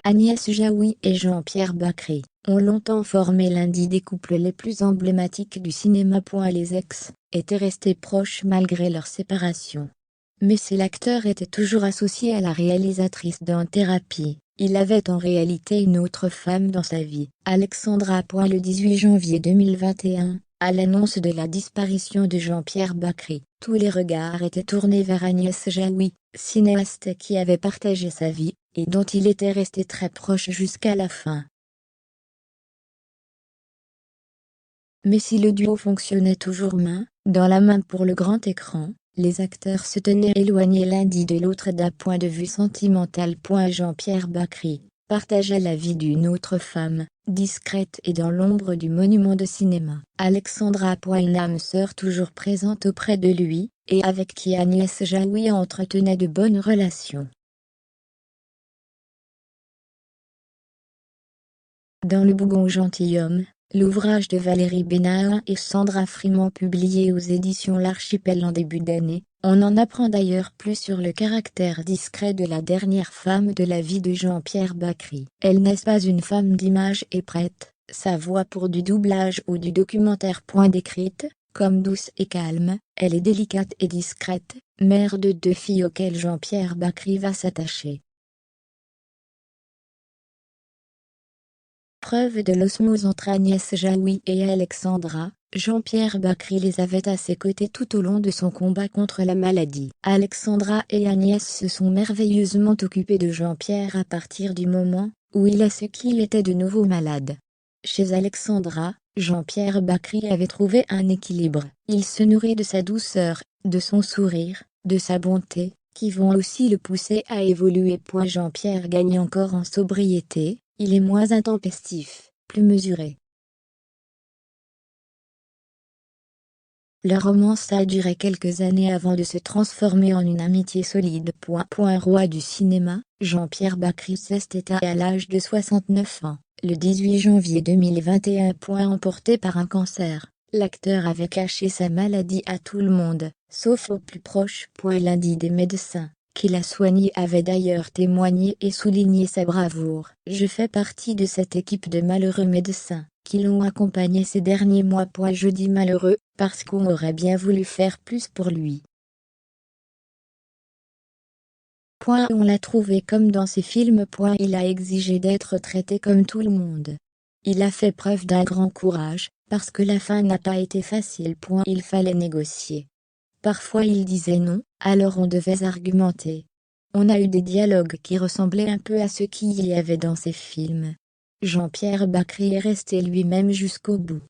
Agnès Jaoui et Jean-Pierre Bacri ont longtemps formé l'un des couples les plus emblématiques du cinéma. Les ex étaient restés proches malgré leur séparation. Mais si l'acteur était toujours associé à la réalisatrice dans Thérapie, il avait en réalité une autre femme dans sa vie, Alexandra. Le 18 janvier 2021, à l'annonce de la disparition de Jean-Pierre Bacri, tous les regards étaient tournés vers Agnès Jaoui, cinéaste qui avait partagé sa vie, et dont il était resté très proche jusqu'à la fin. Mais si le duo fonctionnait toujours main dans la main pour le grand écran, les acteurs se tenaient éloignés l'un de l'autre d'un point de vue sentimental. Jean-Pierre Bacri partageait la vie d'une autre femme, discrète et dans l'ombre du monument de cinéma. Alexandra, une âme sœur toujours présente auprès de lui, et avec qui Agnès Jaoui entretenait de bonnes relations. Dans Le Bougon gentilhomme, l'ouvrage de Valérie Bénahin et Sandra Frimant publié aux éditions L'Archipel en début d'année, on en apprend d'ailleurs plus sur le caractère discret de la dernière femme de la vie de Jean-Pierre Bacri. Elle n'est pas une femme d'image et prête sa voix pour du doublage ou du documentaire. Décrite comme douce et calme, elle est délicate et discrète, mère de 2 filles auxquelles Jean-Pierre Bacri va s'attacher. Preuve de l'osmose entre Agnès Jaoui et Alexandra, Jean-Pierre Bacri les avait à ses côtés tout au long de son combat contre la maladie. Alexandra et Agnès se sont merveilleusement occupées de Jean-Pierre à partir du moment où il a su qu'il était de nouveau malade. Chez Alexandra, Jean-Pierre Bacri avait trouvé un équilibre. Il se nourrit de sa douceur, de son sourire, de sa bonté, qui vont aussi le pousser à évoluer. Jean-Pierre gagne encore en sobriété. Il est moins intempestif, plus mesuré. Leur romance a duré quelques années avant de se transformer en une amitié solide. Roi du cinéma, Jean-Pierre Bacri s'est à l'âge de 69 ans, le 18 janvier 2021. Emporté par un cancer, l'acteur avait caché sa maladie à tout le monde, sauf aux plus proches. L'un des médecins qui l'a soigné avait d'ailleurs témoigné et souligné sa bravoure. Je fais partie de cette équipe de malheureux médecins qui l'ont accompagné ces derniers mois. Je dis malheureux, parce qu'on aurait bien voulu faire plus pour lui. On l'a trouvé comme dans ses films. Il a exigé d'être traité comme tout le monde. Il a fait preuve d'un grand courage, parce que la fin n'a pas été facile. Il fallait négocier. Parfois il disait non, alors on devait argumenter. On a eu des dialogues qui ressemblaient un peu à ce qu'il y avait dans ses films. Jean-Pierre Bacri est resté lui-même jusqu'au bout.